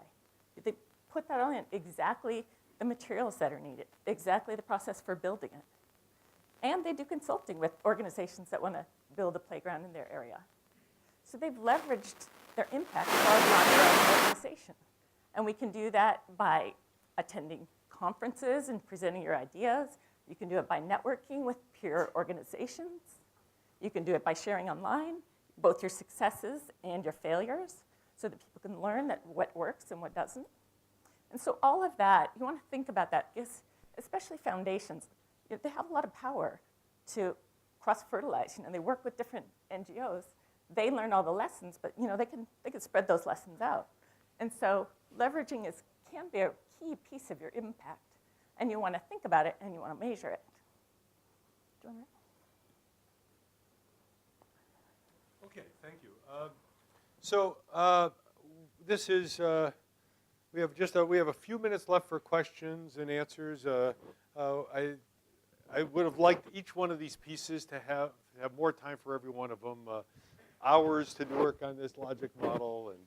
They put that on exactly the materials that are needed, exactly the process for building it. And they do consulting with organizations that want to build a playground in their area. So they've leveraged their impact far beyond their own organization. And we can do that by attending conferences and presenting your ideas. You can do it by networking with peer organizations. You can do it by sharing online, both your successes and your failures, so that people can learn what works and what doesn't. And so all of that, you want to think about that, because especially foundations, they have a lot of power to cross-fertilize. They work with different NGOs. They learn all the lessons, but they can spread those lessons out. And so leveraging can be a key piece of your impact. and you want to think about it, and you want to measure it. Do you want to? Okay, thank you. This is, we have a few minutes left for questions and answers. I would have liked each one of these pieces to have more time for every one of them, hours to work on this logic model and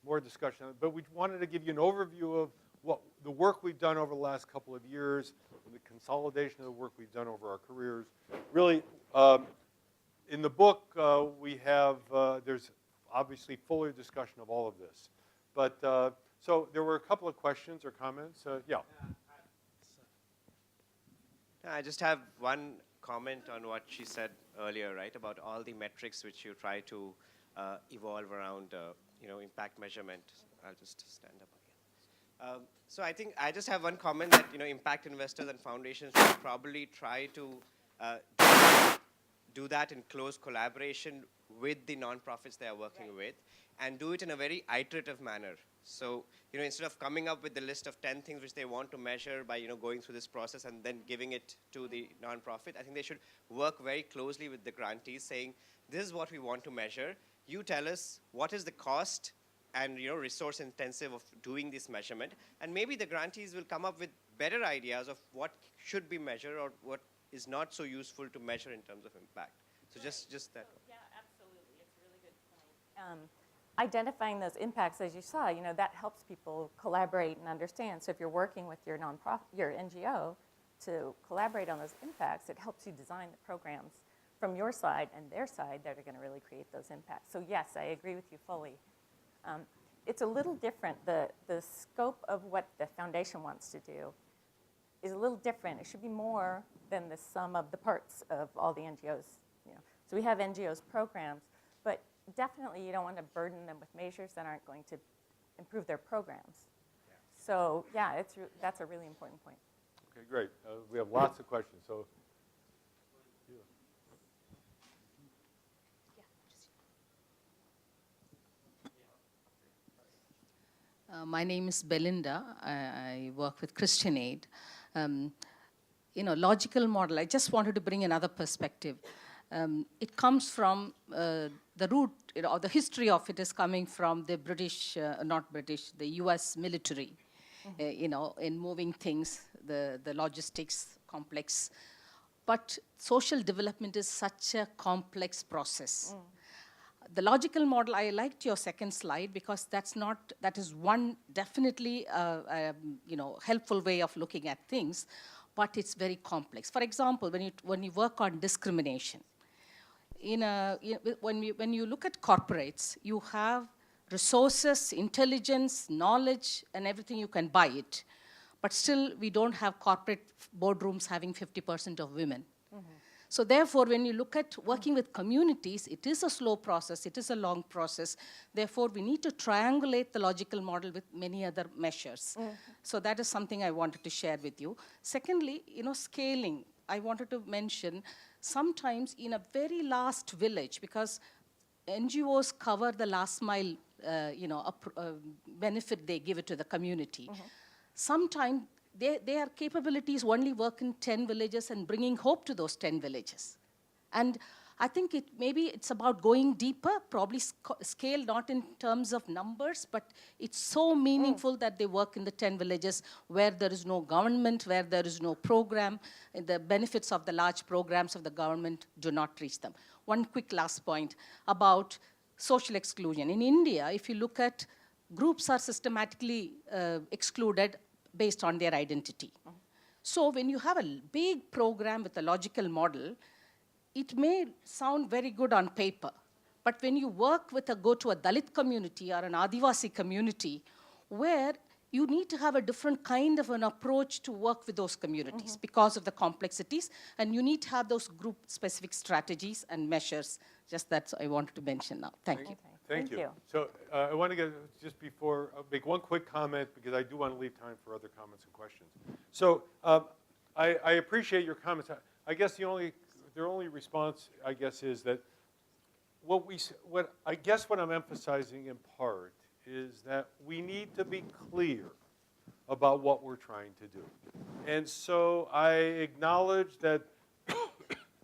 more discussion. But we wanted to give you an overview of what the work we've done over the last couple of years, the consolidation of the work we've done over our careers. Really, in the book, we have, there's obviously fuller discussion of all of this. But, so there were a couple of questions or comments. Yeah. I just have one comment on what she said earlier, right, about all the metrics which you try to evolve around, impact measurement. I'll just stand up again. So I think I just have one comment that, impact investors and foundations should probably try to do that in close collaboration with the nonprofits they are working with, and do it in a very iterative manner. So, instead of coming up with the list of 10 things which they want to measure by, going through this process and then giving it to the nonprofit, I think they should work very closely with the grantees, saying, this is what we want to measure. You tell us what is the cost and, resource intensive of doing this measurement. And maybe the grantees will come up with better ideas of what should be measured or what is not so useful to measure in terms of impact. So just that. Yeah, absolutely. It's a really good point. Identifying those impacts, as you saw, that helps people collaborate and understand. So if you're working with your nonprofit, your NGO, to collaborate on those impacts, it helps you design the programs from your side and their side that are going to really create those impacts. So yes, I agree with you fully. It's a little different. The scope of what the foundation wants to do is a little different. It should be more than the sum of the parts of all the NGOs. So we have NGOs programs, but definitely you don't want to burden them with measures that aren't going to improve their programs. Yeah. So yeah, that's a really important point. Okay, great. We have lots of questions. So. My name is Belinda. I work with Christian Aid. Logical model, I just wanted to bring another perspective. It comes from the root, or the history of it is coming from the the US military, in moving things, the logistics complex. But social development is such a complex process. The logical model, I liked your second slide because that is one definitely helpful way of looking at things, but it's very complex. For example, when you work on discrimination, when you look at corporates, you have resources, intelligence, knowledge, and everything, you can buy it. But still, we don't have corporate boardrooms having 50% of women. So therefore, when you look at working with communities, it is a slow process, it is a long process. Therefore, we need to triangulate the logical model with many other measures. So that is something I wanted to share with you. Secondly, scaling. I wanted to mention, sometimes in a very last village, because NGOs cover the last mile, benefit they give it to the community. Sometimes their capabilities only work in 10 villages and bringing hope to those 10 villages. And I think maybe it's about going deeper, probably scale not in terms of numbers, but it's so meaningful that they work in the 10 villages where there is no government, where there is no program, and the benefits of the large programs of the government do not reach them. One quick last point about social exclusion. In India, if you look at groups are systematically excluded based on their identity. So when you have a big program with a logical model, it may sound very good on paper, but when you go to a Dalit community or an Adivasi community, where you need to have a different kind of an approach to work with those communities because of the complexities, and you need to have those group-specific strategies and measures. Just that I wanted to mention now. Thank you. Thank you. So I want to just before, make one quick comment, because I do want to leave time for other comments and questions. So I appreciate your comments. I guess their only response, I guess, is that what I'm emphasizing in part is that we need to be clear about what we're trying to do. And so I acknowledge that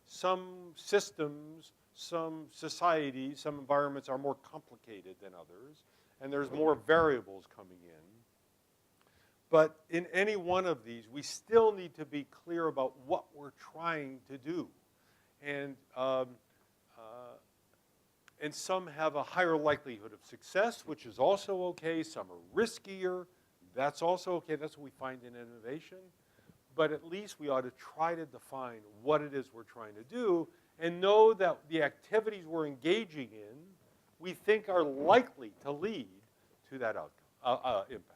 some systems, some societies, some environments are more complicated than others, and there's more variables coming in. But in any one of these, we still need to be clear about what we're trying to do. And some have a higher likelihood of success, which is also okay. Some are riskier. That's also okay. That's what we find in innovation. But at least we ought to try to define what it is we're trying to do and know that the activities we're engaging in, we think are likely to lead to that outcome, impact.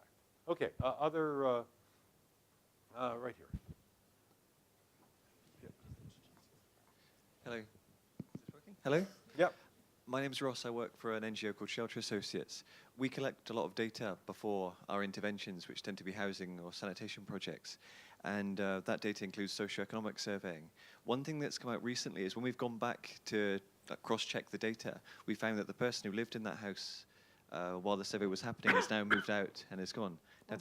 Okay, right here. Yeah. Hello. Is this working? Hello? Yep. My name's Ross. I work for an NGO called Shelter Associates. We collect a lot of data before our interventions, which tend to be housing or sanitation projects. And that data includes socioeconomic surveying. One thing that's come out recently is when we've gone back to cross-check the data, we found that the person who lived in that house while the survey was happening has now moved out and is gone. Now,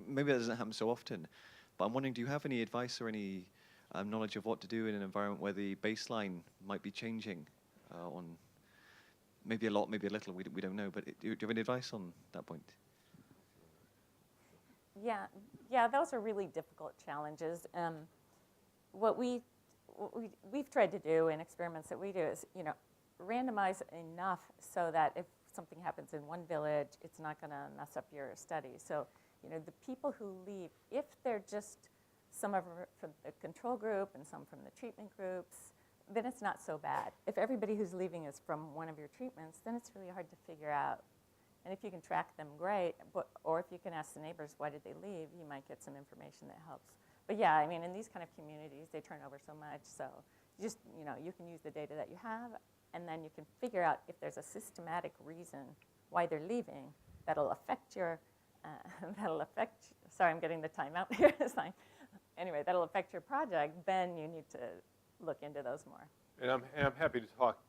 maybe that doesn't happen so often, but I'm wondering, do you have any advice or any knowledge of what to do in an environment where the baseline might be changing on maybe a lot, maybe a little, we don't know, but do you have any advice on that point? Yeah, those are really difficult challenges. What we've tried to do in experiments that we do is, randomize enough so that if something happens in one village, it's not going to mess up your study. So, the people who leave, if they're just some of them from the control group and some from the treatment groups, then it's not so bad. If everybody who's leaving is from one of your treatments, then it's really hard to figure out. And if you can track them, great. Or if you can ask the neighbors, why did they leave, you might get some information that helps. But yeah, I mean, in these kind of communities, they turn over so much. So just, you can use the data that you have, and then you can figure out if there's a systematic reason why they're leaving that'll affect your, sorry, I'm getting the timeout here. Anyway, that'll affect your project, then you need to look into those more. And I'm happy to talk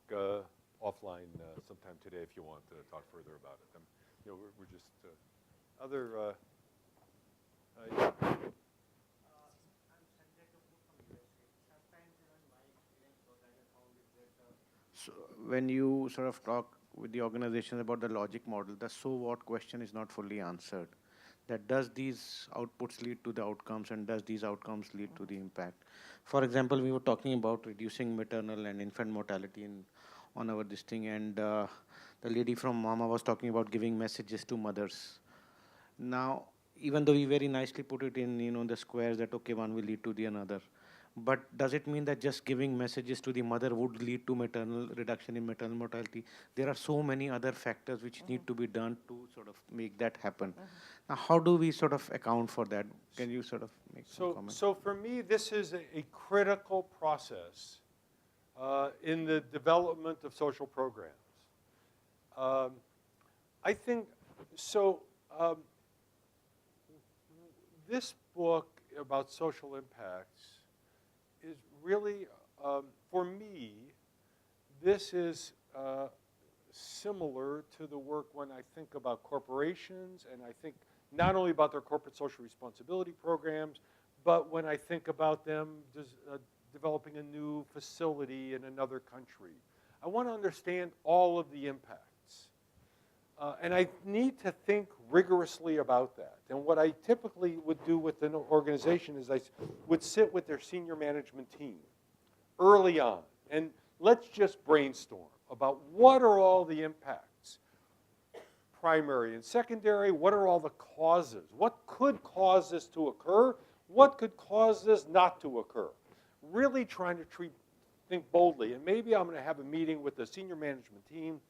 offline sometime today if you want to talk further about it. We're just other. Yeah. So when you sort of talk with the organizations about the logic model, the so what question is not fully answered. That does these outputs lead to the outcomes, and does these outcomes lead to the impact? For example, we were talking about reducing maternal and infant mortality on our this thing, and the lady from Mama was talking about giving messages to mothers. Now, even though we very nicely put it in the squares that okay, one will lead to the another, but does it mean that just giving messages to the mother would lead to reduction in maternal mortality? There are so many other factors which need to be done to sort of make that happen. Now, how do we sort of account for that? Can you sort of make some comments? So for me, this is a critical process in the development of social programs. I think, so this book about social impacts is really, for me, this is similar to the work when I think about corporations, and I think not only about their corporate social responsibility programs, but when I think about them developing a new facility in another country. I want to understand all of the impacts. And I need to think rigorously about that. And what I typically would do with an organization is I would sit with their senior management team early on, and let's just brainstorm about what are all the impacts, primary and secondary, what are all the causes, what could cause this to occur, what could cause this not to occur. Really trying to think boldly, and maybe I'm going to have a meeting with the senior management team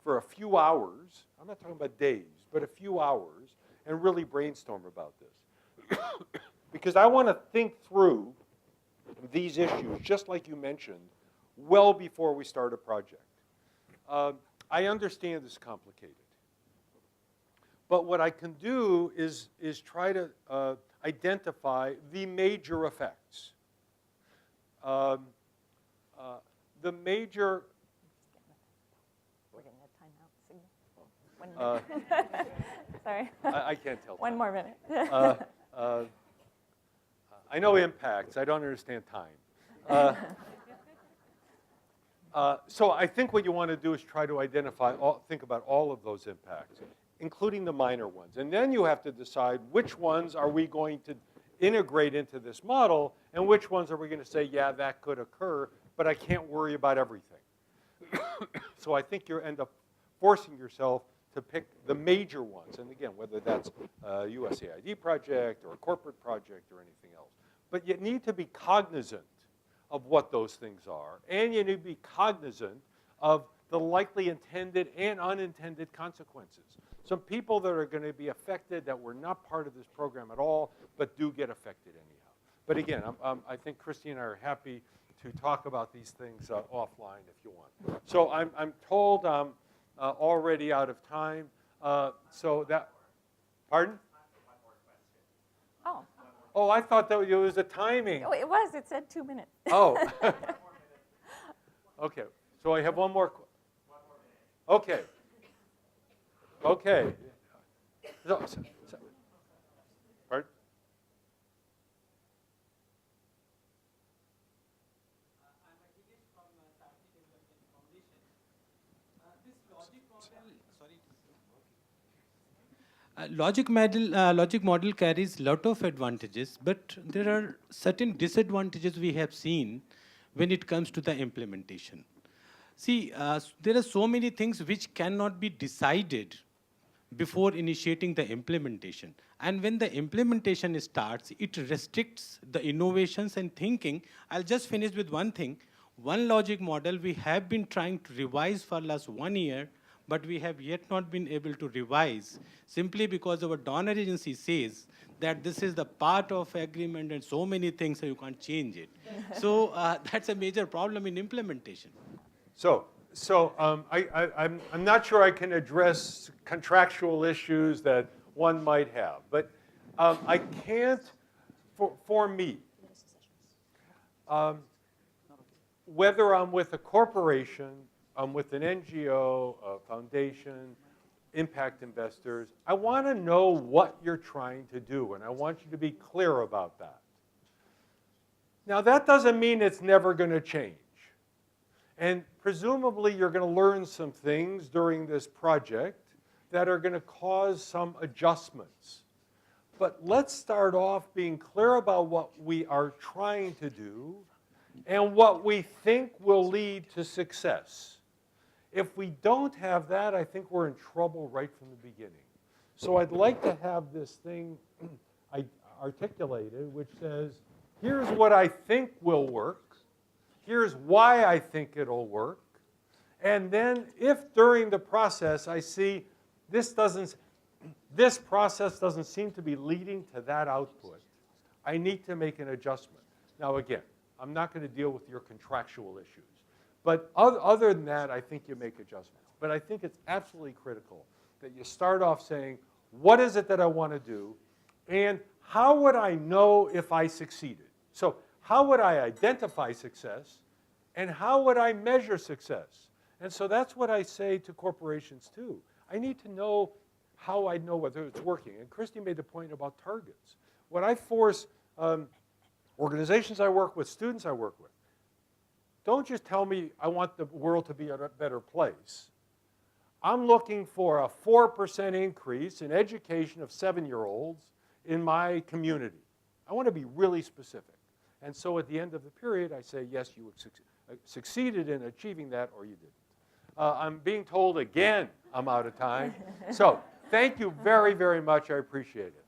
for a few hours, I'm not talking about days, but a few hours, and really brainstorm about this. Because I want to think through these issues, just like you mentioned, well before we start a project. I understand it's complicated. But what I can do is try to identify the major effects. The major... We're getting a timeout signal. 1 minute. Sorry. I can't tell. One more minute. I know impacts. I don't understand time. So I think what you want to do is try to identify, think about all of those impacts, including the minor ones. And then you have to decide which ones are we going to integrate into this model, and which ones are we going to say, yeah, that could occur, but I can't worry about everything. So I think you end up forcing yourself to pick the major ones. And again, whether that's a USAID project or a corporate project or anything else. But you need to be cognizant of what those things are. And you need to be cognizant of the likely intended and unintended consequences. Some people that are going to be affected that were not part of this program at all, but do get affected anyhow. But again, I think Christy and I are happy to talk about these things offline if you want. So I'm told I'm already out of time. So that, pardon? Oh, Oh, I thought that it was a timing. oh, it was. It said 2 minutes. Oh. Okay. So I have one more. Okay. Okay. Pardon? Logic model carries lot of advantages, but there are certain disadvantages we have seen when it comes to the implementation. See, there are so many things which cannot be decided before initiating the implementation. And when the implementation starts, it restricts the innovations and thinking. I'll just finish with one thing. One logic model we have been trying to revise for last 1 year, but we have yet not been able to revise simply because our donor agency says that this is the part of agreement and so many things, so you can't change it. So that's a major problem in implementation. So I'm not sure I can address contractual issues that one might have, but I can't, for me, whether I'm with a corporation, I'm with an NGO, a foundation, impact investors, I want to know what you're trying to do, and I want you to be clear about that. Now, that doesn't mean it's never going to change. And presumably, you're going to learn some things during this project that are going to cause some adjustments. But let's start off being clear about what we are trying to do and what we think will lead to success. If we don't have that, I think we're in trouble right from the beginning. So I'd like to have this thing articulated, which says, here's what I think will work. Here's why I think it'll work. And then if during the process I see this process doesn't seem to be leading to that output, I need to make an adjustment. Now again, I'm not going to deal with your contractual issues. But other than that, I think you make adjustments. But I think it's absolutely critical that you start off saying, what is it that I want to do? And how would I know if I succeeded? So how would I identify success? And how would I measure success? And so that's what I say to corporations too. I need to know how I know whether it's working. And Christy made the point about targets. What I force organizations I work with, students I work with, don't just tell me I want the world to be a better place. I'm looking for a 4% increase in education of 7-year-olds in my community. I want to be really specific. And so at the end of the period, I say, yes, you succeeded in achieving that, or you didn't. I'm being told again I'm out of time. So thank you very, very much. I appreciate it.